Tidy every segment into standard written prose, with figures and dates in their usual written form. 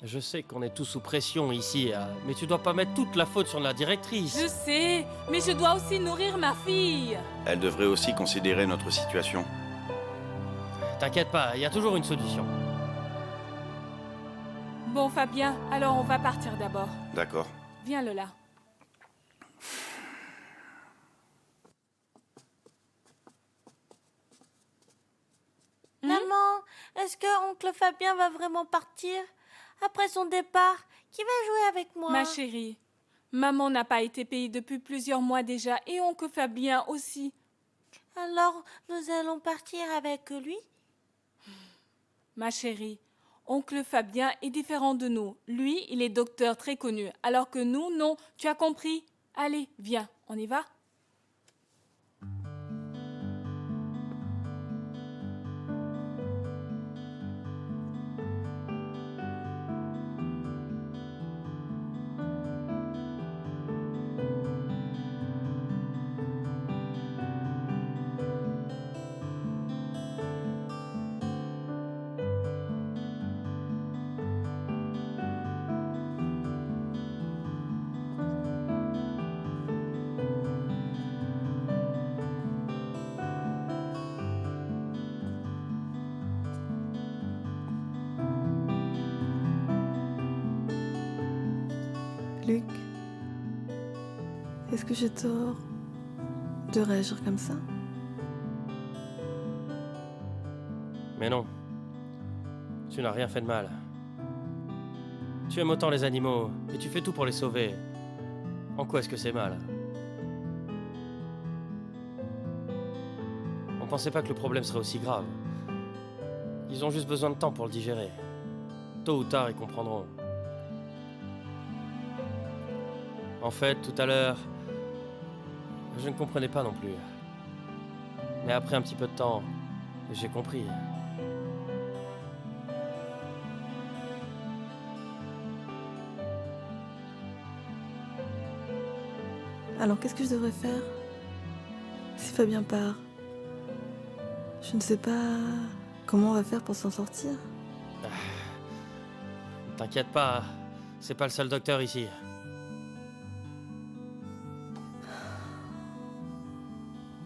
Je sais qu'on est tous sous pression ici, mais tu dois pas mettre toute la faute sur la directrice. Je sais, mais je dois aussi nourrir ma fille. Elle devrait aussi considérer notre situation. T'inquiète pas, il y a toujours une solution. Bon, Fabien, alors on va partir d'abord. D'accord. Viens, Lola. Maman, est-ce que oncle Fabien va vraiment partir? Après son départ, qui va jouer avec moi? Ma chérie, maman n'a pas été payée depuis plusieurs mois déjà et oncle Fabien aussi. Alors, nous allons partir avec lui? Ma chérie, oncle Fabien est différent de nous. Lui, il est docteur très connu, alors que nous, non. Tu as compris? Allez, viens, on y va? Luc, est-ce que j'ai tort de réagir comme ça? Mais non. Tu n'as rien fait de mal. Tu aimes autant les animaux, et tu fais tout pour les sauver. En quoi est-ce que c'est mal? On pensait pas que le problème serait aussi grave. Ils ont juste besoin de temps pour le digérer. Tôt ou tard, ils comprendront. En fait, tout à l'heure, je ne comprenais pas non plus. Mais après un petit peu de temps, j'ai compris. Alors qu'est-ce que je devrais faire si Fabien part? Je ne sais pas comment on va faire pour s'en sortir. T'inquiète pas, c'est pas le seul docteur ici.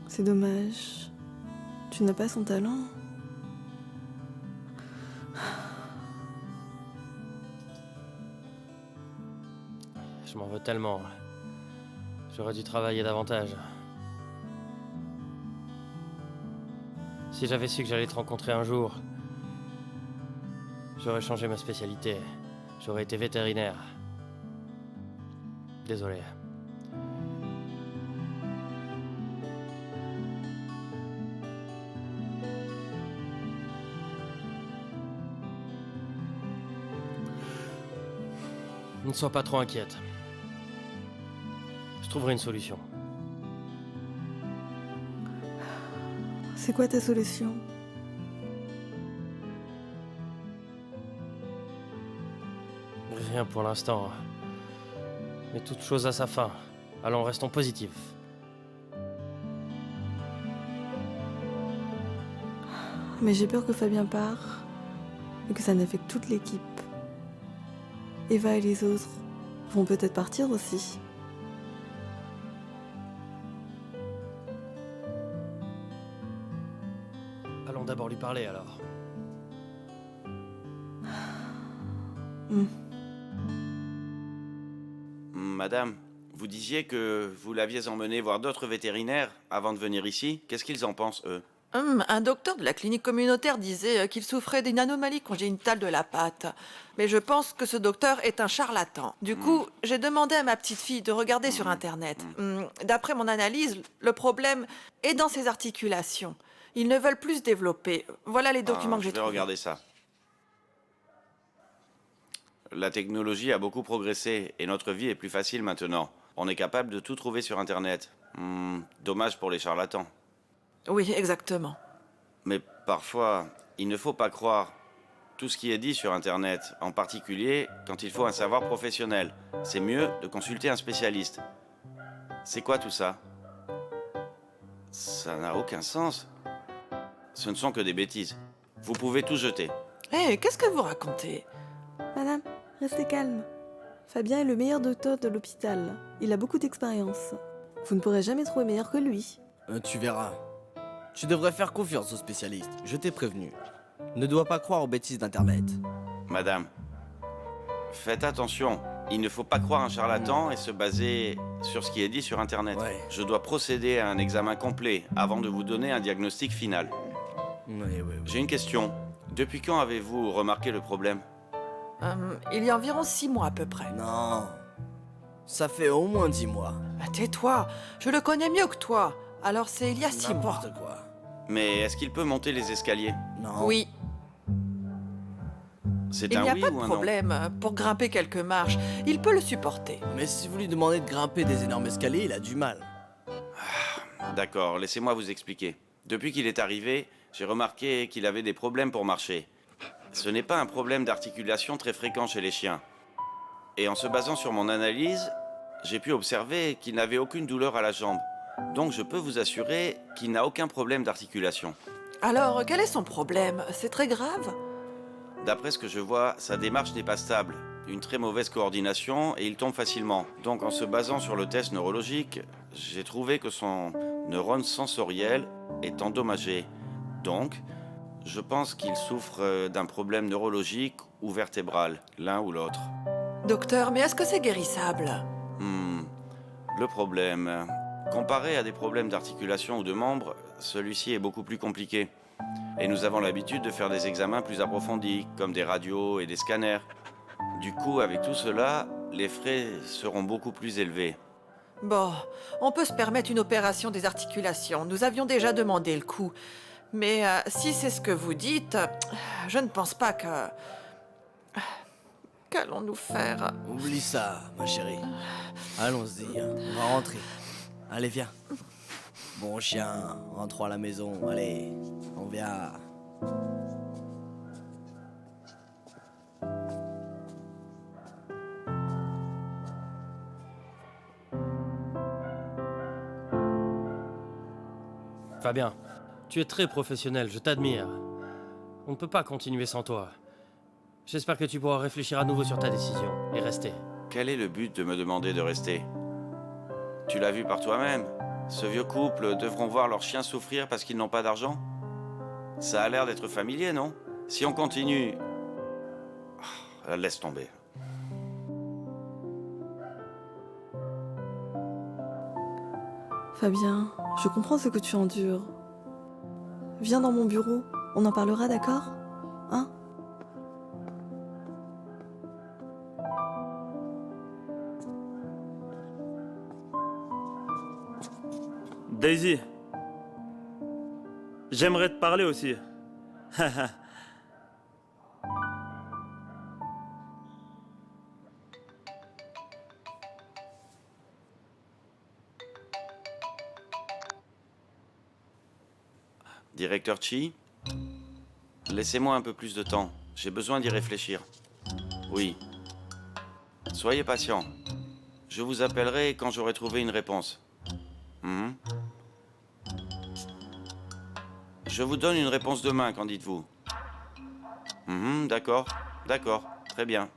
C'est dommage. Tu n'as pas son talent. Je m'en veux tellement. J'aurais dû travailler davantage. Si j'avais su que j'allais te rencontrer un jour, j'aurais changé ma spécialité. J'aurais été vétérinaire. Désolé. Ne sois pas trop inquiète. Je trouverai une solution. C'est quoi ta solution? Rien pour l'instant. Mais toute chose a sa fin. Allons, restons positifs. Mais j'ai peur que Fabien part et que ça n'affecte toute l'équipe. Eva et les autres vont peut-être partir aussi. Allons d'abord lui parler alors. Madame, vous disiez que vous l'aviez emmené voir d'autres vétérinaires avant de venir ici. Qu'est-ce qu'ils en pensent, eux? Un docteur de la clinique communautaire disait qu'il souffrait d'une anomalie congénitale de la patte. Mais je pense que ce docteur est un charlatan. Du coup, j'ai demandé à ma petite fille de regarder sur Internet. D'après mon analyse, le problème est dans ses articulations. Ils ne veulent plus se développer. Voilà les documents que j'ai Je vais trouvés. regarder ça. La technologie a beaucoup progressé et notre vie est plus facile maintenant. On est capable de tout trouver sur Internet. Dommage pour les charlatans. Oui, exactement. Mais parfois, il ne faut pas croire tout ce qui est dit sur Internet, en particulier quand il faut un savoir professionnel. C'est mieux de consulter un spécialiste. C'est quoi tout ça? Ça n'a aucun sens. Ce ne sont que des bêtises. Vous pouvez tout jeter. Hé, qu'est-ce que vous racontez? Madame, restez calme. Fabien est le meilleur docteur de l'hôpital. Il a beaucoup d'expérience. Vous ne pourrez jamais trouver meilleur que lui. Tu verras. Tu devrais faire confiance aux spécialistes, je t'ai prévenu. Ne dois pas croire aux bêtises d'Internet. Madame, faites attention. Il ne faut pas croire un charlatan et se baser sur ce qui est dit sur Internet. Ouais. Je dois procéder à un examen complet avant de vous donner un diagnostic final. Oui. J'ai une question. Depuis quand avez-vous remarqué le problème? Il y a environ 6 mois à peu près. Non. Ça fait au moins 10 mois. Ah, tais-toi, je le connais mieux que toi. Alors c'est il y a 6 mois. N'importe quoi. Mais est-ce qu'il peut monter les escaliers? Non. Oui, C'est il un n'y a oui pas de ou un problème. Pour grimper quelques marches, il peut le supporter. Mais si vous lui demandez de grimper des énormes escaliers, il a du mal. non? D'accord, laissez-moi vous expliquer. Depuis qu'il est arrivé, j'ai remarqué qu'il avait des problèmes pour marcher. Ce n'est pas un problème d'articulation très fréquent chez les chiens. Et en se basant sur mon analyse, j'ai pu observer qu'il n'avait aucune douleur à la jambe. Donc je peux vous assurer qu'il n'a aucun problème d'articulation. Alors, quel est son problème? C'est très grave? D'après ce que je vois, sa démarche n'est pas stable. Une très mauvaise coordination et il tombe facilement. Donc en se basant sur le test neurologique, j'ai trouvé que son neurone sensoriel est endommagé. Donc, je pense qu'il souffre d'un problème neurologique ou vertébral, l'un ou l'autre. Docteur, mais est-ce que c'est guérissable? Le problème, comparé à des problèmes d'articulation ou de membres, celui-ci est beaucoup plus compliqué. Et nous avons l'habitude de faire des examens plus approfondis, comme des radios et des scanners. Du coup, avec tout cela, les frais seront beaucoup plus élevés. Bon, on peut se permettre une opération des articulations. Nous avions déjà demandé le coup. Mais si c'est ce que vous dites, je ne pense pas que... Qu'allons-nous faire? Oublie ça, ma chérie. Allons-y, on va rentrer. Allez, viens. Bon chien, rentrons à la maison. Allez, on vient. Fabien, tu es très professionnel, je t'admire. On ne peut pas continuer sans toi. J'espère que tu pourras réfléchir à nouveau sur ta décision et rester. Quel est le but de me demander de rester? Tu l'as vu par toi-même. Ce vieux couple devront voir leurs chiens souffrir parce qu'ils n'ont pas d'argent? Ça a l'air d'être familier, non? Si on continue... laisse tomber. Fabien, je comprends ce que tu endures. Viens dans mon bureau, on en parlera, d'accord? Hein? Daisy, j'aimerais te parler aussi. Directeur Chi, laissez-moi un peu plus de temps. J'ai besoin d'y réfléchir. Oui. Soyez patient. Je vous appellerai quand j'aurai trouvé une réponse. Je vous donne une réponse demain, qu'en dites-vous? D'accord, d'accord, très bien.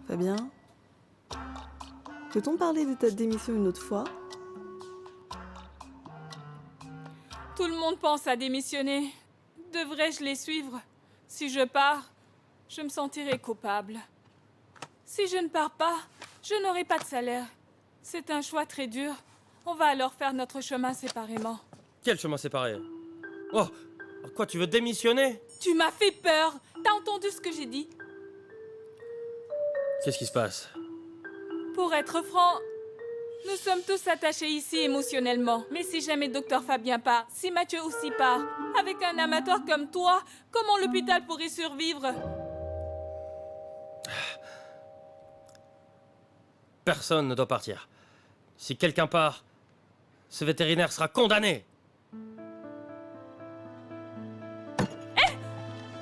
Fabien? Peut-on parler de ta démission une autre fois? Tout le monde pense à démissionner. Devrais-je les suivre? Si je pars, je me sentirai coupable. Si je ne pars pas, je n'aurai pas de salaire. C'est un choix très dur. On va alors faire notre chemin séparément. Quel chemin séparé? Oh, quoi, tu veux démissionner? Tu m'as fait peur. T'as entendu ce que j'ai dit? Qu'est-ce qui se passe? Pour être franc, nous sommes tous attachés ici émotionnellement. Mais si jamais Docteur Fabien part, si Mathieu aussi part, avec un amateur comme toi, comment l'hôpital pourrait survivre? Personne ne doit partir. Si quelqu'un part, ce vétérinaire sera condamné.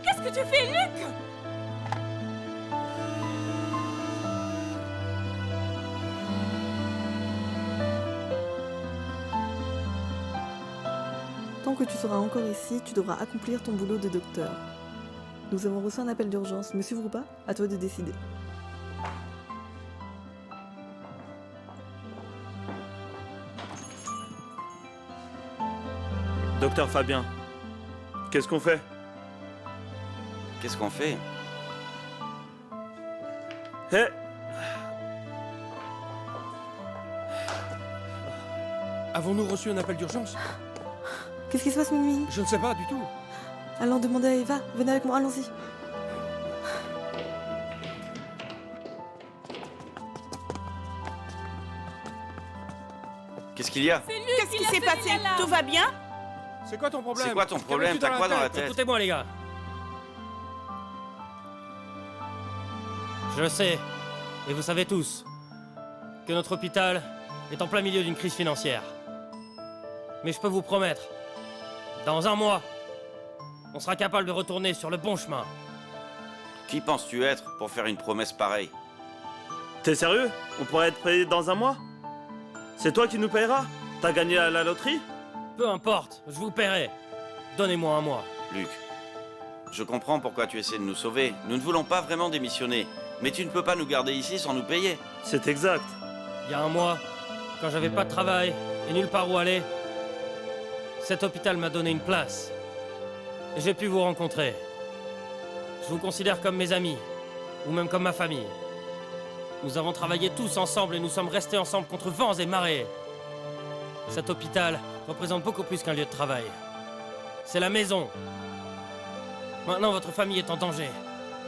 Qu'est-ce que tu fais, Luc? Tant que tu seras encore ici, tu devras accomplir ton boulot de docteur. Nous avons reçu un appel d'urgence. Me suivre ou pas? À toi de décider. Docteur Fabien, qu'est-ce qu'on fait? Qu'est-ce qu'on fait? Hé! Avons-nous reçu un appel d'urgence? Qu'est-ce qui se passe, Ming? Je ne sais pas du tout. Allons demander à Eva. Venez avec moi, allons-y. Qu'est-ce qu'il y a? Qu'est-ce qui s'est passé? Tout va bien? C'est quoi ton problème? C'est quoi ton problème? T'as quoi dans la tête? Écoutez-moi, les gars. Je le sais, et vous savez tous, que notre hôpital est en plein milieu d'une crise financière. Mais je peux vous promettre, dans un mois, on sera capable de retourner sur le bon chemin. Qui penses-tu être pour faire une promesse pareille? T'es sérieux? On pourrait être payé dans un mois? C'est toi qui nous payeras? T'as gagné à la loterie? Peu importe, je vous paierai. Donnez-moi un mois. Luc, je comprends pourquoi tu essaies de nous sauver. Nous ne voulons pas vraiment démissionner. Mais tu ne peux pas nous garder ici sans nous payer. C'est exact. Il y a un mois, quand j'avais pas de travail et nulle part où aller, cet hôpital m'a donné une place. Et j'ai pu vous rencontrer. Je vous considère comme mes amis, ou même comme ma famille. Nous avons travaillé tous ensemble et nous sommes restés ensemble contre vents et marées. Cet hôpital représente beaucoup plus qu'un lieu de travail. C'est la maison. Maintenant, votre famille est en danger.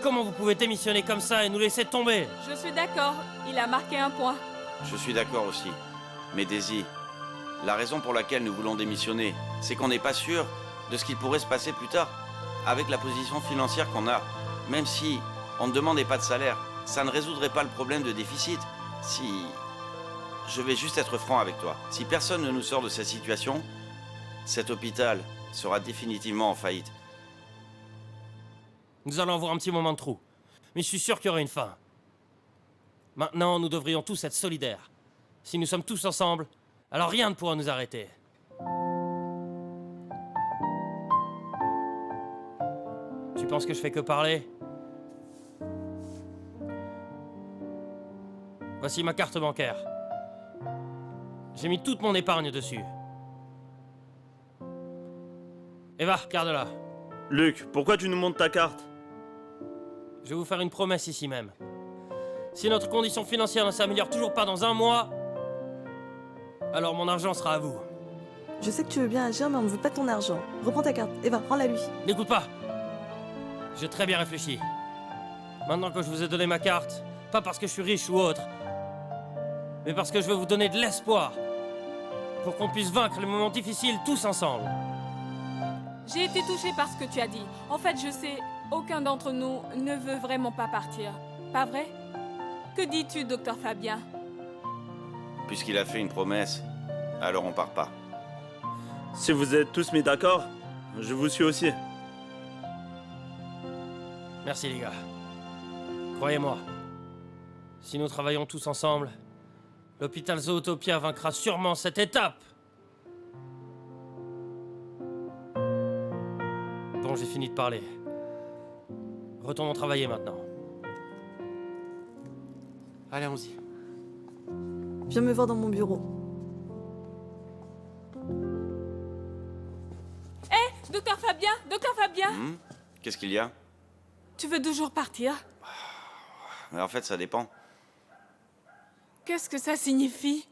Comment vous pouvez démissionner comme ça et nous laisser tomber? Je suis d'accord, il a marqué un point. Je suis d'accord aussi. Mais Daisy, la raison pour laquelle nous voulons démissionner, c'est qu'on n'est pas sûr de ce qu'il pourrait se passer plus tard. Avec la position financière qu'on a, même si on ne demandait pas de salaire, ça ne résoudrait pas le problème de déficit. Si... Je vais juste être franc avec toi. Si personne ne nous sort de cette situation, cet hôpital sera définitivement en faillite. Nous allons avoir un petit moment de trou. Mais je suis sûr qu'il y aura une fin. Maintenant, nous devrions tous être solidaires. Si nous sommes tous ensemble, alors rien ne pourra nous arrêter. Tu penses que je fais que parler? Voici ma carte bancaire. J'ai mis toute mon épargne dessus. Eva, garde-la. Luc, pourquoi tu nous montres ta carte? Je vais vous faire une promesse ici même. Si notre condition financière ne s'améliore toujours pas dans un mois, alors mon argent sera à vous. Je sais que tu veux bien agir, mais on ne veut pas ton argent. Reprends ta carte. Eva, rends-la lui. N'écoute pas. J'ai très bien réfléchi. Maintenant que je vous ai donné ma carte, pas parce que je suis riche ou autre, mais parce que je veux vous donner de l'espoir pour qu'on puisse vaincre les moments difficiles tous ensemble. J'ai été touchée par ce que tu as dit. En fait, je sais, aucun d'entre nous ne veut vraiment pas partir. Pas vrai? Que dis-tu, docteur Fabien? Puisqu'il a fait une promesse, alors on part pas. Si vous êtes tous mis d'accord, je vous suis aussi. Merci les gars. Croyez-moi, si nous travaillons tous ensemble, l'hôpital Zootopia vaincra sûrement cette étape. Bon, j'ai fini de parler. Retournons travailler maintenant. Allez, allons-y. Viens me voir dans mon bureau. Hé, docteur Fabien, docteur Fabien! Qu'est-ce qu'il y a? Tu veux toujours partir? Mais en fait, ça dépend. Qu'est-ce que ça signifie?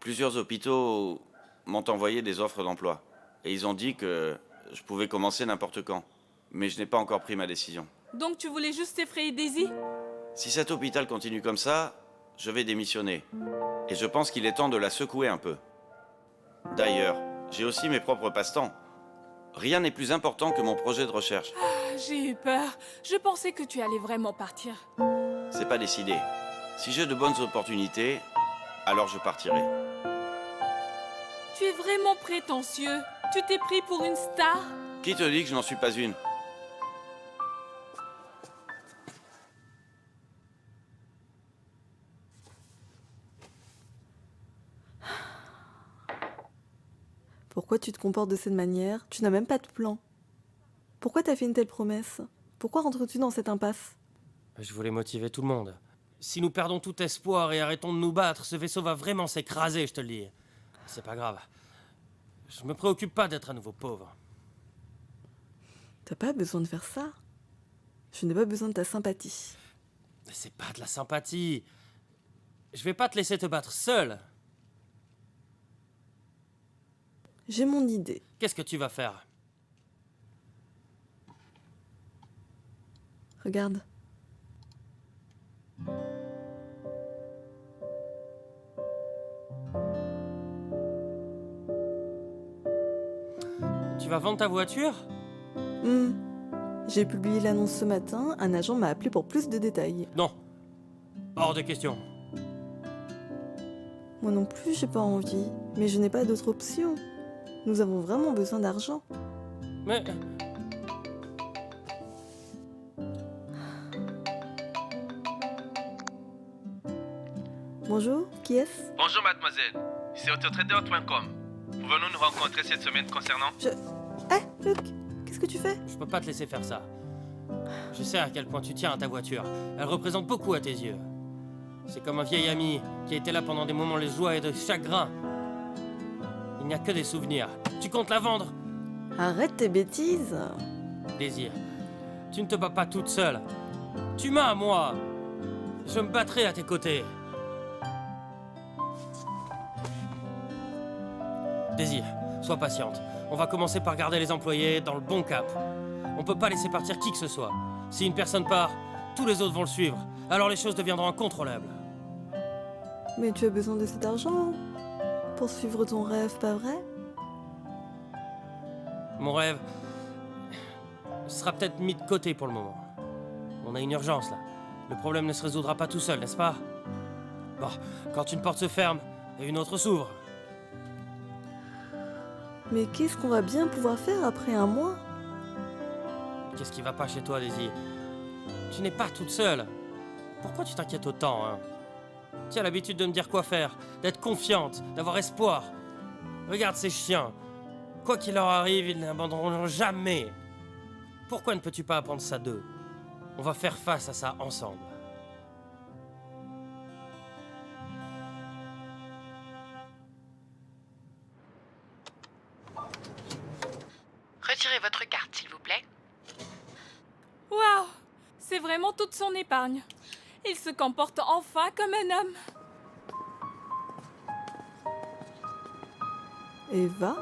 Plusieurs hôpitaux m'ont envoyé des offres d'emploi. Et ils ont dit que je pouvais commencer n'importe quand. Mais je n'ai pas encore pris ma décision. Donc tu voulais juste effrayer Daisy? Si cet hôpital continue comme ça, je vais démissionner. Et je pense qu'il est temps de la secouer un peu. D'ailleurs, j'ai aussi mes propres passe-temps. Rien n'est plus important que mon projet de recherche. J'ai eu peur. Je pensais que tu allais vraiment partir. C'est pas décidé. Si j'ai de bonnes opportunités, alors je partirai. Tu es vraiment prétentieux. Tu t'es pris pour une star? Qui te dit que je n'en suis pas une? Pourquoi Pourquoi tu te comportes de cette manière? Tu n'as même pas de plan. Pourquoi t'as fait une telle promesse? Pourquoi rentres-tu dans cette impasse? Je voulais motiver tout le monde. Si nous perdons tout espoir et arrêtons de nous battre, ce vaisseau va vraiment s'écraser, je te le dis. C'est pas grave. Je me préoccupe pas d'être à nouveau pauvre. T'as pas besoin de faire ça. Je n'ai pas besoin de ta sympathie. C'est pas de la sympathie. Je vais pas te laisser te battre seul. J'ai mon idée. Qu'est-ce que tu vas faire? Regarde. Tu vas vendre ta voiture? J'ai publié l'annonce ce matin, un agent m'a appelé pour plus de détails. Non. Hors de question. Moi non plus, j'ai pas envie, mais je n'ai pas d'autre option. Nous avons vraiment besoin d'argent. Mais... Bonjour, qui est-ce? Bonjour mademoiselle, c'est autotrader.com. Pouvons-nous nous rencontrer cette semaine concernant? Eh, Luc, qu'est-ce que tu fais? Je peux pas te laisser faire ça. Je sais à quel point tu tiens à ta voiture. Elle représente beaucoup à tes yeux. C'est comme un vieil ami qui a été là pendant des moments de joie et de chagrin. Il n'y a que des souvenirs. Tu comptes la vendre? Arrête tes bêtises. Désir, tu ne te bats pas toute seule. Tu m'as, moi. Je me battrai à tes côtés. Désir, sois patiente. On va commencer par garder les employés dans le bon cap. On peut pas laisser partir qui que ce soit. Si une personne part, tous les autres vont le suivre. Alors les choses deviendront incontrôlables. Mais tu as besoin de cet argent pour suivre ton rêve, pas vrai? Mon rêve sera peut-être mis de côté pour le moment. On a une urgence là. Le problème ne se résoudra pas tout seul, n'est-ce pas? Bon, quand une porte se ferme et une autre s'ouvre. Mais qu'est-ce qu'on va bien pouvoir faire après un mois? Qu'est-ce qui va pas chez toi, Daisy? Tu n'es pas toute seule. Pourquoi tu t'inquiètes autant, hein? Tu as l'habitude de me dire quoi faire, d'être confiante, d'avoir espoir. Regarde ces chiens. Quoi qu'il leur arrive, ils n'abandonneront jamais. Pourquoi ne peux-tu pas apprendre ça d'eux? On va faire face à ça ensemble. Retirez votre carte, s'il vous plaît. Waouh! C'est vraiment toute son épargne. Il se comporte enfin comme un homme. Eva?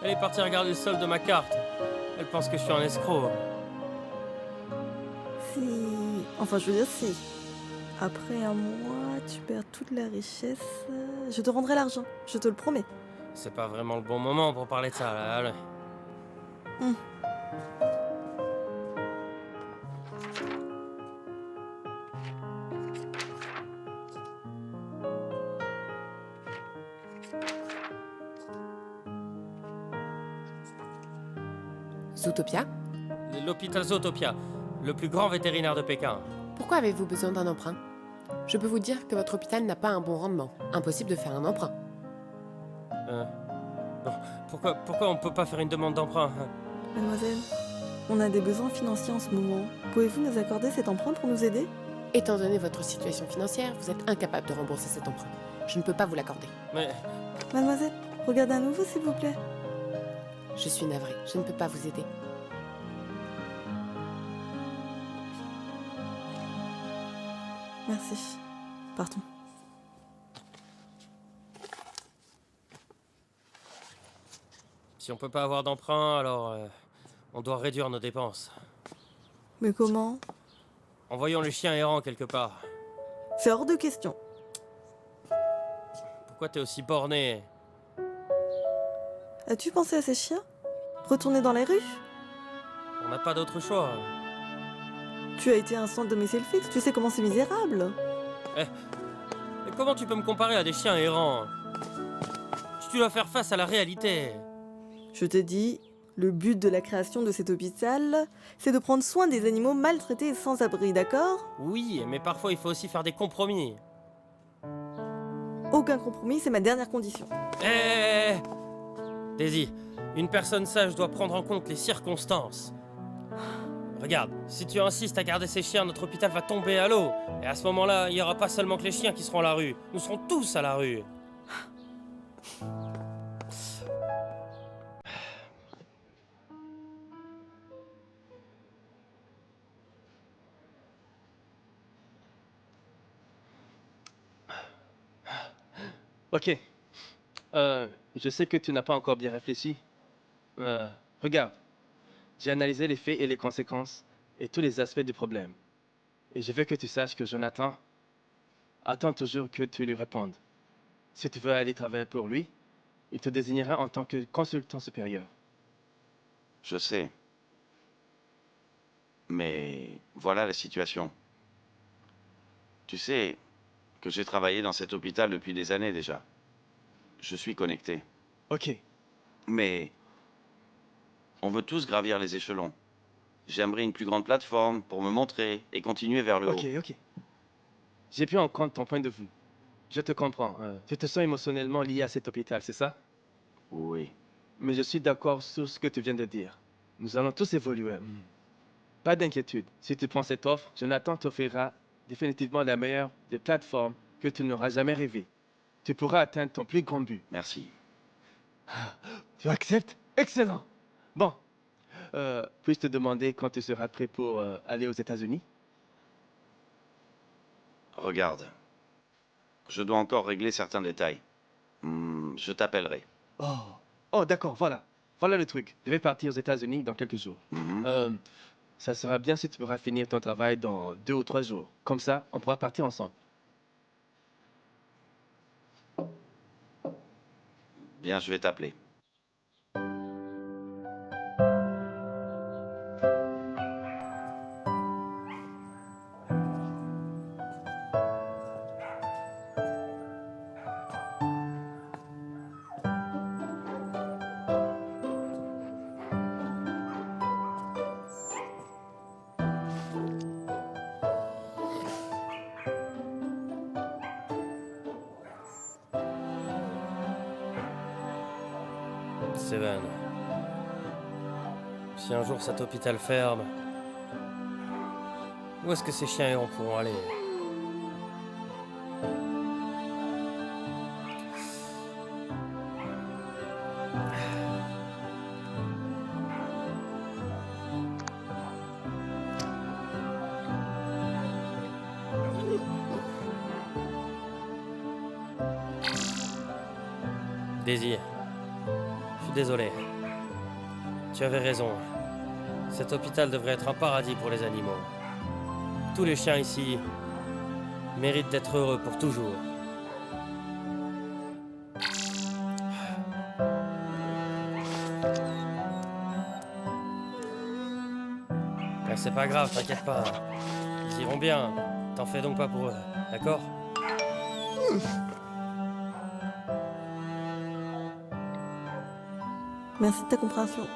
Elle est partie regarder le solde de ma carte. Elle pense que je suis un escroc. Si... Enfin, je veux dire si. Après un mois, tu perds toute la richesse. Je te rendrai l'argent, je te le promets. C'est pas vraiment le bon moment pour parler de ça, là. Allez. Zootopia? L'hôpital Zootopia, le plus grand vétérinaire de Pékin. Pourquoi avez-vous besoin d'un emprunt? Je peux vous dire que votre hôpital n'a pas un bon rendement. Impossible de faire un emprunt. Bon, pourquoi on peut pas faire une demande d'emprunt, hein? Mademoiselle, on a des besoins financiers en ce moment. Pouvez-vous nous accorder cet emprunt pour nous aider? Étant donné votre situation financière, vous êtes incapable de rembourser cet emprunt. Je ne peux pas vous l'accorder. Mais... Mademoiselle, regardez à nouveau, s'il vous plaît. Je suis navrée, je ne peux pas vous aider. Merci. Partons. Si on peut pas avoir d'emprunt, alors... on doit réduire nos dépenses. Mais comment? Envoyons le chien errant quelque part. C'est hors de question. Pourquoi t'es aussi borné? As-tu pensé à ces chiens? Retourner dans les rues? On n'a pas d'autre choix. Tu as été un centre domicile fixe, tu sais comment c'est misérable. Et comment tu peux me comparer à des chiens errants? Tu dois faire face à la réalité. Je te dis, le but de la création de cet hôpital, c'est de prendre soin des animaux maltraités et sans abri, d'accord? Oui, mais parfois il faut aussi faire des compromis. Aucun compromis, c'est ma dernière condition. Eh Daisy, une personne sage doit prendre en compte les circonstances. Regarde, si tu insistes à garder ces chiens, notre hôpital va tomber à l'eau. Et à ce moment-là, il n'y aura pas seulement que les chiens qui seront à la rue. Nous serons tous à la rue. Ok. Je sais que tu n'as pas encore bien réfléchi. Regarde. J'ai analysé les faits et les conséquences et tous les aspects du problème. Et je veux que tu saches que Jonathan attend toujours que tu lui répondes. Si tu veux aller travailler pour lui, il te désignera en tant que consultant supérieur. Je sais. Mais voilà la situation. Tu sais que j'ai travaillé dans cet hôpital depuis des années déjà. Je suis connecté. Ok. Mais on veut tous gravir les échelons. J'aimerais une plus grande plateforme pour me montrer et continuer vers le haut. Ok. J'ai pris en compte ton point de vue. Je te comprends. Tu te sens émotionnellement lié à cet hôpital, c'est ça? Oui. Mais je suis d'accord sur ce que tu viens de dire. Nous allons tous évoluer. Pas d'inquiétude. Si tu prends cette offre, Jonathan t'offrira définitivement la meilleure des plateformes que tu n'auras jamais rêvé. Tu pourras atteindre ton plus grand but. Merci. Tu acceptes? Excellent. Bon. Puis-je te demander quand tu seras prêt pour aller aux États-Unis? Regarde. Je dois encore régler certains détails. Je t'appellerai. Oh, d'accord, voilà. Voilà le truc. Je vais partir aux États-Unis dans quelques jours. Ça sera bien si tu pourras finir ton travail dans 2 ou 3 jours. Comme ça, on pourra partir ensemble. Bien, je vais t'appeler. Seven. Si un jour cet hôpital ferme, où est-ce que ces chiens errants pourront aller? Daisy, je suis désolé. Tu avais raison. Cet hôpital devrait être un paradis pour les animaux. Tous les chiens ici méritent d'être heureux pour toujours. Mais c'est pas grave, t'inquiète pas. Ils iront bien. T'en fais donc pas pour eux, d'accord? Merci de ta compréhension.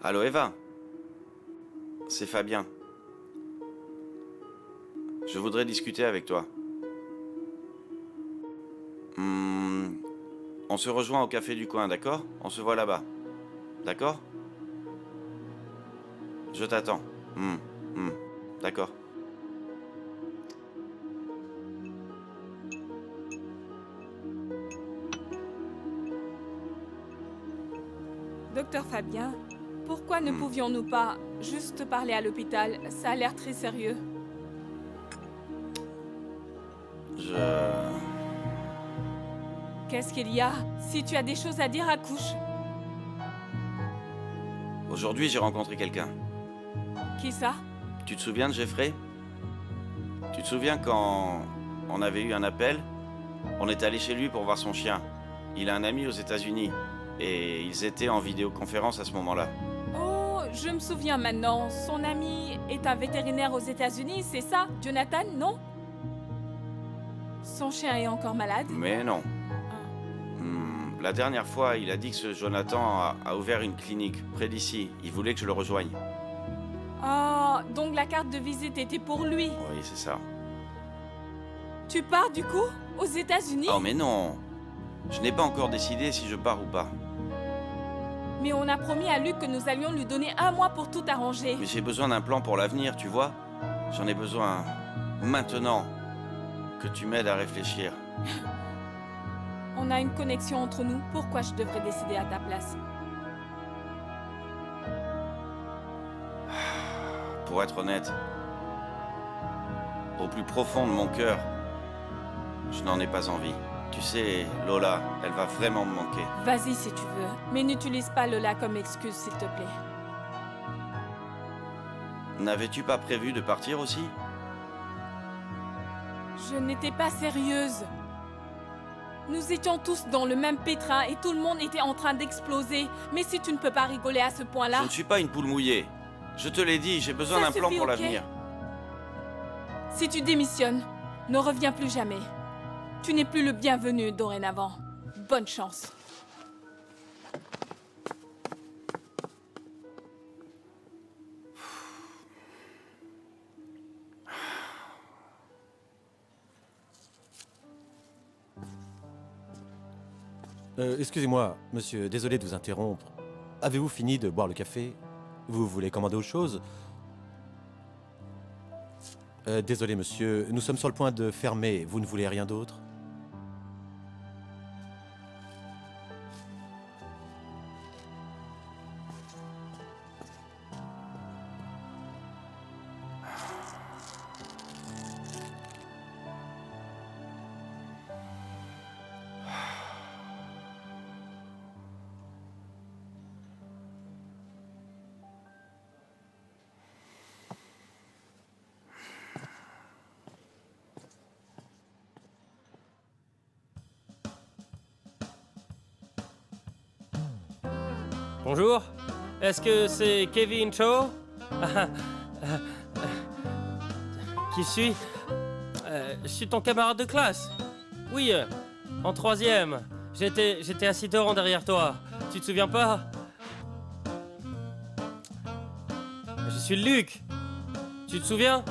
Allô, Eva? C'est Fabien. Je voudrais discuter avec toi. On se rejoint au café du coin, d'accord? On se voit là-bas. D'accord? Je t'attends. D'accord. Docteur Fabien, pourquoi ne pouvions-nous pas juste parler à l'hôpital? Ça a l'air très sérieux. Qu'est-ce qu'il y a? Si tu as des choses à dire, accouche. Aujourd'hui, j'ai rencontré quelqu'un. Qui ça? Tu te souviens de Jeffrey? Tu te souviens quand on avait eu un appel? On est allé chez lui pour voir son chien. Il a un ami aux États-Unis. Et ils étaient en vidéoconférence à ce moment-là. Oh, je me souviens maintenant. Son ami est un vétérinaire aux États-Unis, c'est ça, Jonathan, non? Son chien est encore malade? Mais non. Ah. La dernière fois, il a dit que ce Jonathan a ouvert une clinique près d'ici. Il voulait que je le rejoigne. Oh, donc la carte de visite était pour lui. Oui, c'est ça. Tu pars du coup? Aux États-Unis? Oh, mais non. Je n'ai pas encore décidé si je pars ou pas. Mais on a promis à Luc que nous allions lui donner 1 mois pour tout arranger. Mais j'ai besoin d'un plan pour l'avenir, tu vois. J'en ai besoin maintenant que tu m'aides à réfléchir. On a une connexion entre nous. Pourquoi je devrais décider à ta place? Pour être honnête, au plus profond de mon cœur, je n'en ai pas envie. Tu sais, Lola, elle va vraiment me manquer. Vas-y si tu veux, mais n'utilise pas Lola comme excuse, s'il te plaît. N'avais-tu pas prévu de partir aussi? Je n'étais pas sérieuse. Nous étions tous dans le même pétrin et tout le monde était en train d'exploser. Mais si tu ne peux pas rigoler à ce point-là... Je ne suis pas une poule mouillée. Je te l'ai dit, j'ai besoin d'un plan suffit, pour ok? l'avenir. Si tu démissionnes, ne reviens plus jamais. Tu n'es plus le bienvenu dorénavant. Bonne chance. Excusez-moi, monsieur, désolé de vous interrompre. Avez-vous fini de boire le café? Vous voulez commander autre chose? Désolé, monsieur, nous sommes sur le point de fermer. Vous ne voulez rien d'autre? Bonjour, est-ce que c'est Kevin Cho? Qui suis? Je suis ton camarade de classe. Oui, en 3e. J'étais assis devant derrière toi. Tu te souviens pas? Je suis Luc. Tu te souviens?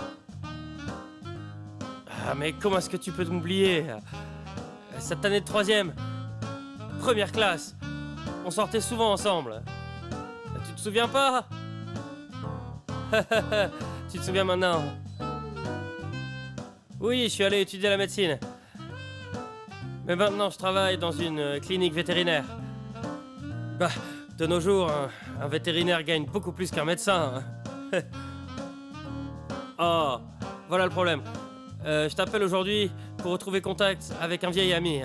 Ah, mais comment est-ce que tu peux m'oublier? Cette année de 3e. Première classe. On sortait souvent ensemble. Tu te souviens pas? Tu te souviens maintenant? Oui, je suis allé étudier la médecine. Mais maintenant, je travaille dans une clinique vétérinaire. Bah, de nos jours, un vétérinaire gagne beaucoup plus qu'un médecin. Oh, voilà le problème. Je t'appelle aujourd'hui pour retrouver contact avec un vieil ami.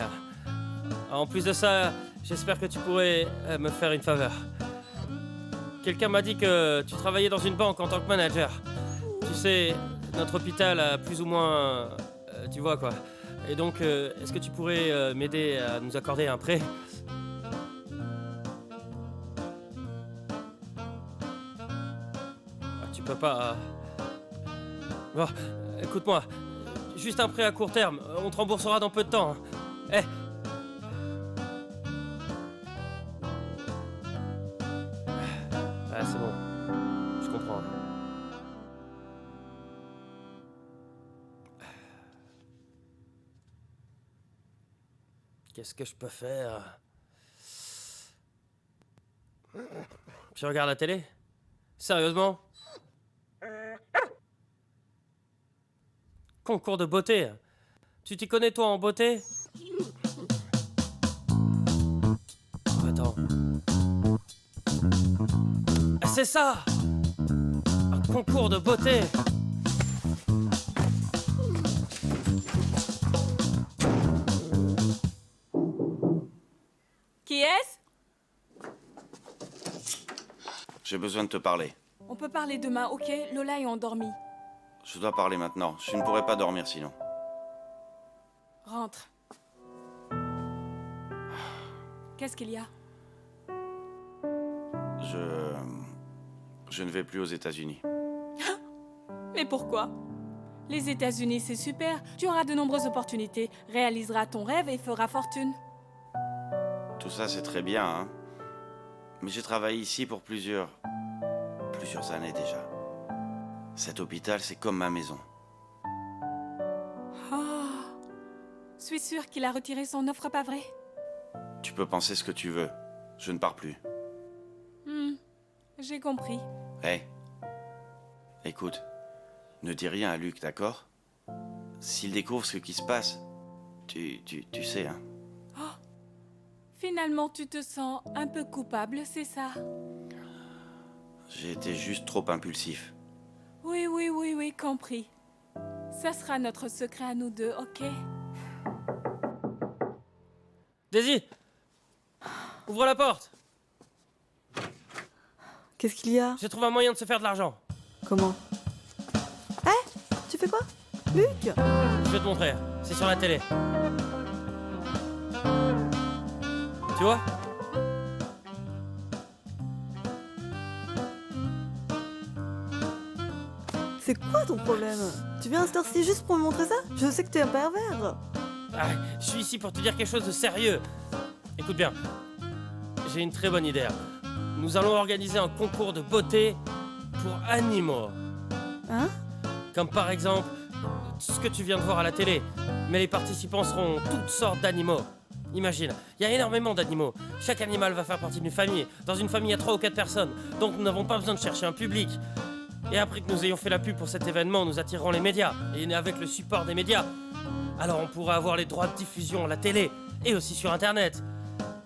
En plus de ça, j'espère que tu pourrais me faire une faveur. Quelqu'un m'a dit que tu travaillais dans une banque en tant que manager. Tu sais, notre hôpital a plus ou moins... tu vois quoi. Et donc, est-ce que tu pourrais m'aider à nous accorder un prêt? Tu peux pas... Bon, écoute-moi. Juste un prêt à court terme. On te remboursera dans peu de temps. Eh, c'est bon. Je comprends. Qu'est-ce que je peux faire? Tu regardes la télé? Sérieusement? Concours de beauté. Tu t'y connais toi en beauté? Oh, attends. C'est ça! Un concours de beauté! Qui est-ce? J'ai besoin de te parler. On peut parler demain, ok? Lola est endormie. Je dois parler maintenant. Je ne pourrais pas dormir sinon. Rentre. Qu'est-ce qu'il y a? Je ne vais plus aux États-Unis. Mais pourquoi? Les États-Unis, c'est super. Tu auras de nombreuses opportunités, réaliseras ton rêve et feras fortune. Tout ça, c'est très bien, hein. Mais j'ai travaillé ici pour plusieurs années déjà. Cet hôpital, c'est comme ma maison. Je suis sûre qu'il a retiré son offre, pas vrai? Tu peux penser ce que tu veux. Je ne pars plus. J'ai compris. Hé, écoute, ne dis rien à Luc, d'accord? S'il découvre ce qui se passe, tu sais, hein. Finalement, tu te sens un peu coupable, c'est ça? J'ai été juste trop impulsif. Oui, compris. Ça sera notre secret à nous deux, ok? Daisy! Ouvre la porte! Qu'est-ce qu'il y a? J'ai trouvé un moyen de se faire de l'argent. Comment? Tu fais quoi? Luc? Je vais te montrer, c'est sur la télé. Tu vois? C'est quoi ton problème? Tu viens à cette heure-ci juste pour me montrer ça? Je sais que t'es un pervers. Ah, je suis ici pour te dire quelque chose de sérieux. Écoute bien, j'ai une très bonne idée. Nous allons organiser un concours de beauté pour animaux. Hein? Comme par exemple, ce que tu viens de voir à la télé. Mais les participants seront toutes sortes d'animaux. Imagine, il y a énormément d'animaux. Chaque animal va faire partie d'une famille. Dans une famille, il y a 3 ou 4 personnes. Donc nous n'avons pas besoin de chercher un public. Et après que nous ayons fait la pub pour cet événement, nous attirerons les médias. Et avec le support des médias, alors on pourra avoir les droits de diffusion à la télé et aussi sur Internet.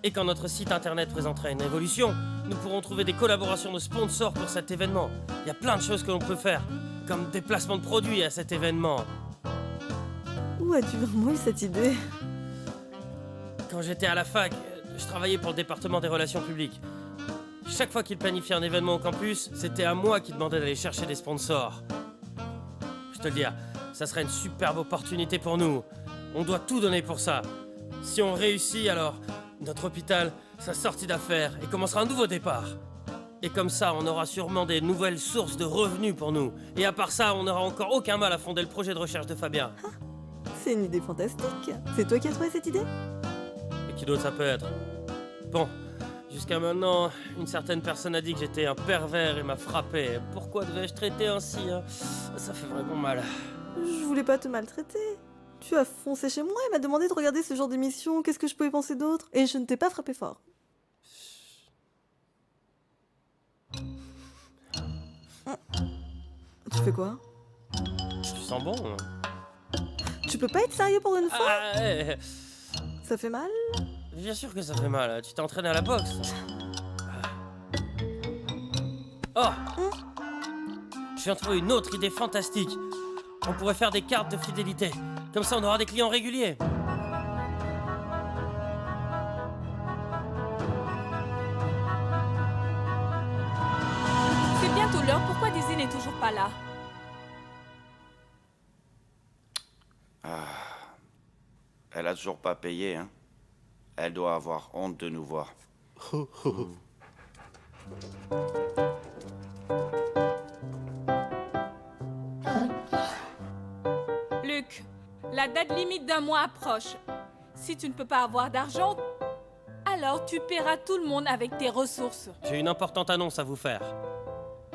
Et quand notre site Internet présentera une évolution, nous pourrons trouver des collaborations de sponsors pour cet événement. Il y a plein de choses que l'on peut faire, comme des placements de produits à cet événement. Où as-tu vraiment eu cette idée? Quand j'étais à la fac, je travaillais pour le département des relations publiques. Chaque fois qu'ils planifiaient un événement au campus, c'était à moi qui demandais d'aller chercher des sponsors. Je te le dis, ça serait une superbe opportunité pour nous. On doit tout donner pour ça. Si on réussit, alors notre hôpital sera sorti d'affaires et commencera un nouveau départ. Et comme ça, on aura sûrement des nouvelles sources de revenus pour nous. Et à part ça, on n'aura encore aucun mal à fonder le projet de recherche de Fabien. C'est une idée fantastique. C'est toi qui as trouvé cette idée? Et qui d'autre ça peut être? Bon, jusqu'à maintenant, une certaine personne a dit que j'étais un pervers et m'a frappé. Pourquoi devais-je traiter ainsi, hein? Ça fait vraiment mal. Je voulais pas te maltraiter. Tu as foncé chez moi et m'as demandé de regarder ce genre d'émission. Qu'est-ce que je pouvais penser d'autre? Et je ne t'ai pas frappé fort. Tu fais quoi? Tu sens bon, hein? Tu peux pas être sérieux pour une fois? Ah, ouais. Ça fait mal? Bien sûr que ça fait mal. Tu t'es entraîné à la boxe. Oh! Je viens de trouver une autre idée fantastique. On pourrait faire des cartes de fidélité. Comme ça, on aura des clients réguliers. C'est bientôt l'heure, pourquoi Daisy n'est toujours pas là? Elle a toujours pas payé, hein. Elle doit avoir honte de nous voir. Luc, la date limite d'un mois approche. Si tu ne peux pas avoir d'argent, alors tu paieras tout le monde avec tes ressources. J'ai une importante annonce à vous faire.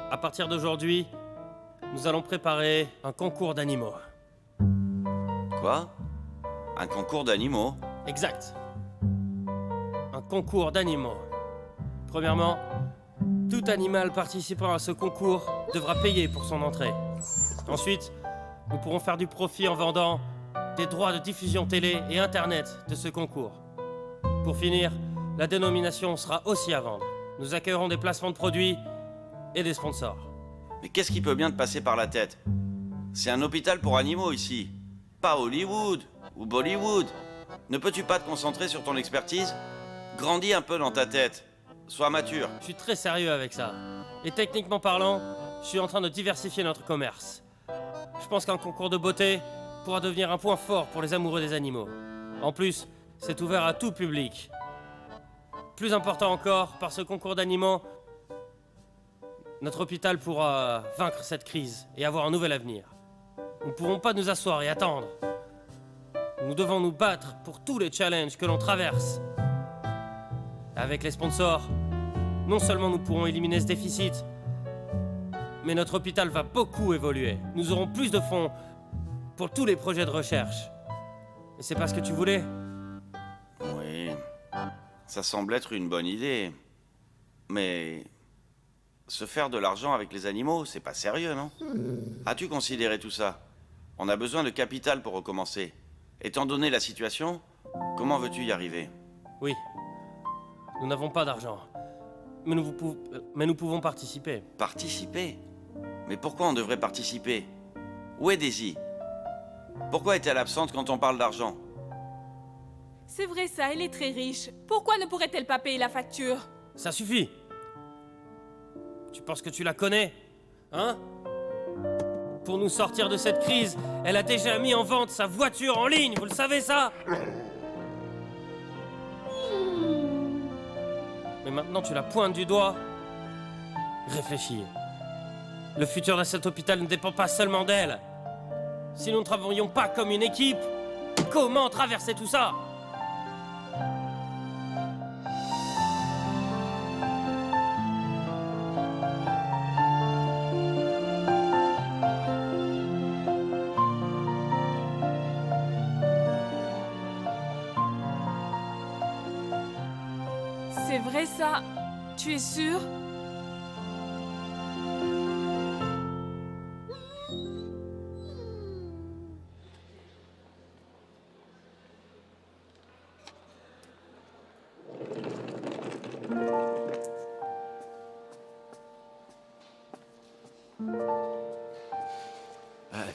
À partir d'aujourd'hui, nous allons préparer un concours d'animaux. Quoi? Un concours d'animaux? Exact. Un concours d'animaux. Premièrement, tout animal participant à ce concours devra payer pour son entrée. Ensuite, nous pourrons faire du profit en vendant des droits de diffusion télé et Internet de ce concours. Pour finir, la dénomination sera aussi à vendre. Nous accueillerons des placements de produits et des sponsors. Mais qu'est-ce qui peut bien te passer par la tête? C'est un hôpital pour animaux ici. Pas Hollywood ou Bollywood. Ne peux-tu pas te concentrer sur ton expertise? Grandis un peu dans ta tête. Sois mature. Je suis très sérieux avec ça. Et techniquement parlant, je suis en train de diversifier notre commerce. Je pense qu'un concours de beauté pourra devenir un point fort pour les amoureux des animaux. En plus, c'est ouvert à tout public. Plus important encore, par ce concours d'animaux, Notre hôpital pourra vaincre cette crise et avoir un nouvel avenir. Nous ne pourrons pas nous asseoir et attendre. Nous devons nous battre pour tous les challenges que l'on traverse. Avec les sponsors, non seulement nous pourrons éliminer ce déficit, mais notre hôpital va beaucoup évoluer. Nous aurons plus de fonds pour tous les projets de recherche. Et c'est pas ce que tu voulais? Oui, ça semble être une bonne idée. Mais se faire de l'argent avec les animaux, c'est pas sérieux, non? As-tu considéré tout ça? On a besoin de capital pour recommencer. Étant donné la situation, comment veux-tu y arriver? Oui. Nous n'avons pas d'argent. Mais nous pouvons participer. Participer? Mais pourquoi on devrait participer? Où est Daisy? Pourquoi est-elle absente quand on parle d'argent? C'est vrai ça, elle est très riche. Pourquoi ne pourrait-elle pas payer la facture? Ça suffit. Tu penses que tu la connais? Hein? Pour nous sortir de cette crise, elle a déjà mis en vente sa voiture en ligne, vous le savez ça? Mais maintenant tu la pointes du doigt. Réfléchis. Le futur de cet hôpital ne dépend pas seulement d'elle. Si nous ne travaillions pas comme une équipe, comment traverser tout ça? C'est vrai ça? Tu es sûr?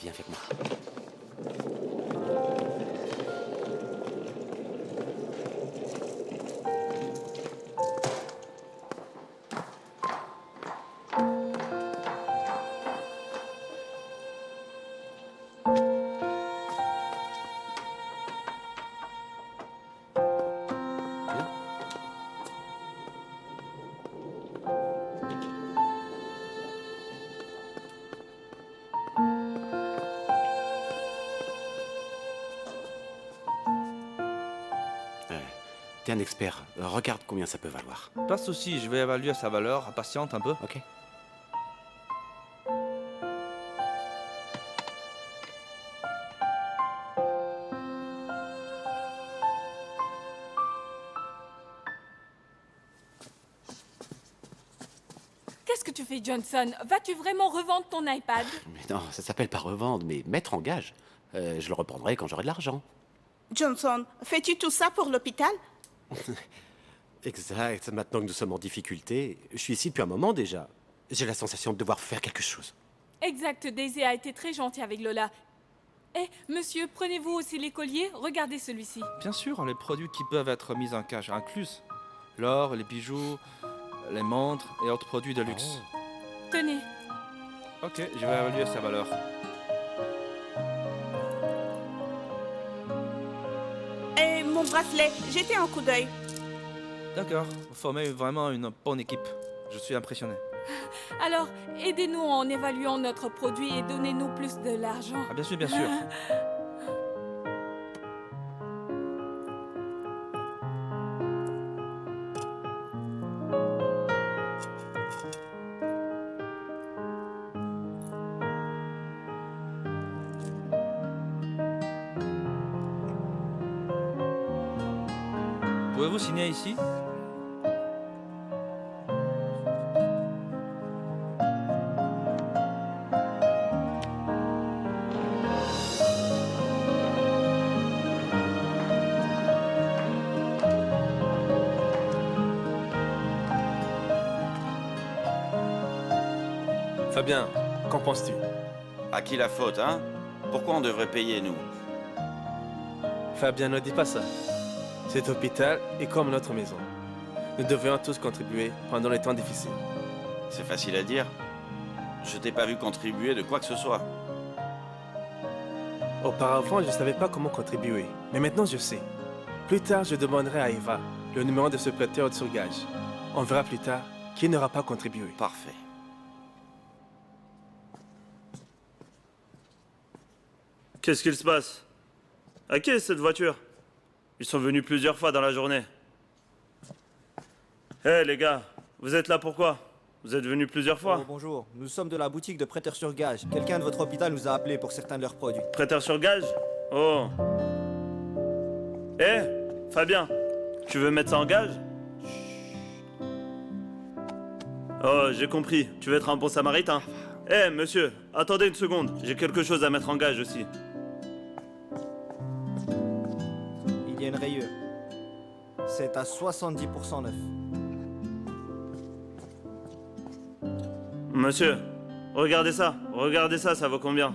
Viens avec moi. T'es un expert. Regarde combien ça peut valoir. Pas de souci, je vais évaluer sa valeur. Patiente un peu. Ok. Qu'est-ce que tu fais, Johnson? Vas-tu vraiment revendre ton iPad? Mais non, ça s'appelle pas revendre, mais mettre en gage. Je le reprendrai quand j'aurai de l'argent. Johnson, fais-tu tout ça pour l'hôpital? Exact. Maintenant que nous sommes en difficulté, je suis ici depuis un moment déjà. J'ai la sensation de devoir faire quelque chose. Exact, Daisy a été très gentille avec Lola. Eh, monsieur, prenez-vous aussi les colliers? Regardez celui-ci. Bien sûr, les produits qui peuvent être mis en cage inclus. L'or, les bijoux, les montres et autres produits de luxe. Tenez. Ok, je vais évaluer sa valeur. Et mon bracelet, jetez un coup d'œil. D'accord, vous formez vraiment une bonne équipe. Je suis impressionné. Alors, aidez-nous en évaluant notre produit et donnez-nous plus de l'argent. Ah, bien sûr, bien sûr. Pouvez-vous signer ici? Fabien, qu'en penses-tu? À qui la faute, hein? Pourquoi on devrait payer, nous? Fabien, ne dis pas ça. Cet hôpital est comme notre maison. Nous devrions tous contribuer pendant les temps difficiles. C'est facile à dire. Je t'ai pas vu contribuer de quoi que ce soit. Auparavant, je ne savais pas comment contribuer, mais maintenant je sais. Plus tard, je demanderai à Eva le numéro de ce prêteur sur gage. On verra plus tard qui n'aura pas contribué. Parfait. Qu'est-ce qu'il se passe? À qui est cette voiture? Ils sont venus plusieurs fois dans la journée. Hé les gars, vous êtes là pourquoi? Vous êtes venus plusieurs fois? Oh, bonjour, nous sommes de la boutique de prêteurs sur gage. Quelqu'un de votre hôpital nous a appelés pour certains de leurs produits. Prêteur sur gage? Oh. Hé, Fabien, tu veux mettre ça en gage? Oh, j'ai compris, tu veux être un bon samaritain. Hé, monsieur, attendez une seconde, j'ai quelque chose à mettre en gage aussi. Il y a une rayure. C'est à 70% neuf. Monsieur, regardez ça, ça vaut combien?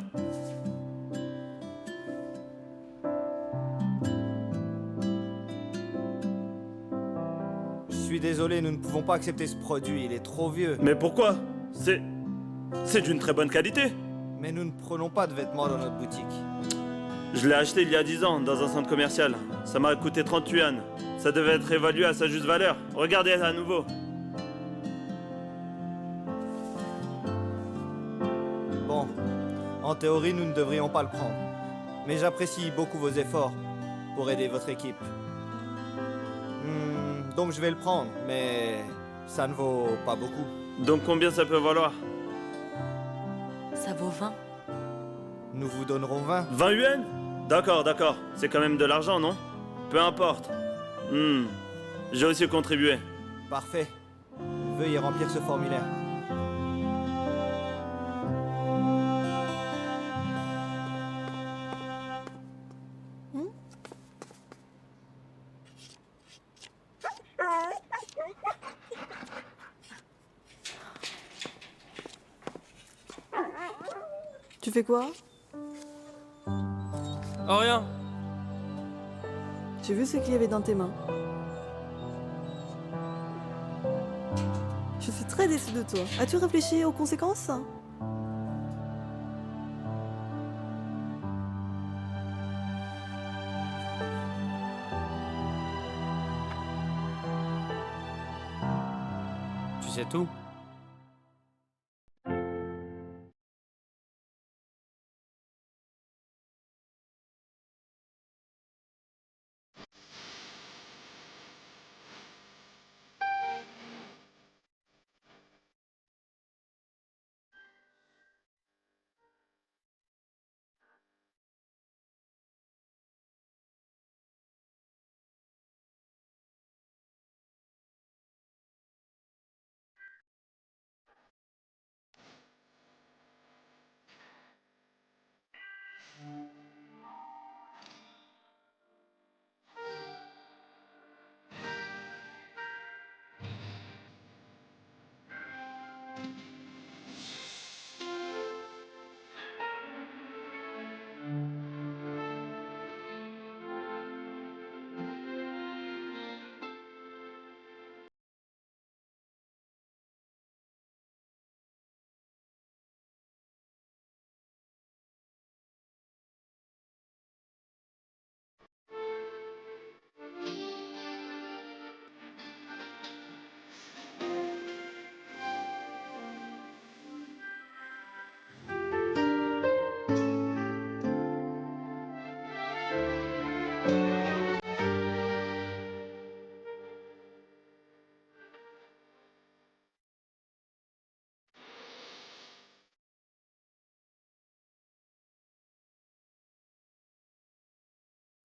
Je suis désolé, nous ne pouvons pas accepter ce produit, il est trop vieux. Mais pourquoi? C'est d'une très bonne qualité. Mais nous ne prenons pas de vêtements dans notre boutique. Je l'ai acheté il y a 10 ans dans un centre commercial. Ça m'a coûté 30 yuan. Ça devait être évalué à sa juste valeur. Regardez à nouveau. Bon, en théorie, nous ne devrions pas le prendre. Mais j'apprécie beaucoup vos efforts pour aider votre équipe. Donc je vais le prendre, mais ça ne vaut pas beaucoup. Donc combien ça peut valoir? Ça vaut 20. Nous vous donnerons 20. 20 yuan? D'accord, d'accord. C'est quand même de l'argent, non? Peu importe. J'ai aussi contribué. Parfait. Veuillez remplir ce formulaire. Tu fais quoi? Oh, rien. J'ai vu ce qu'il y avait dans tes mains. Je suis très déçue de toi. As-tu réfléchi aux conséquences? Tu sais tout?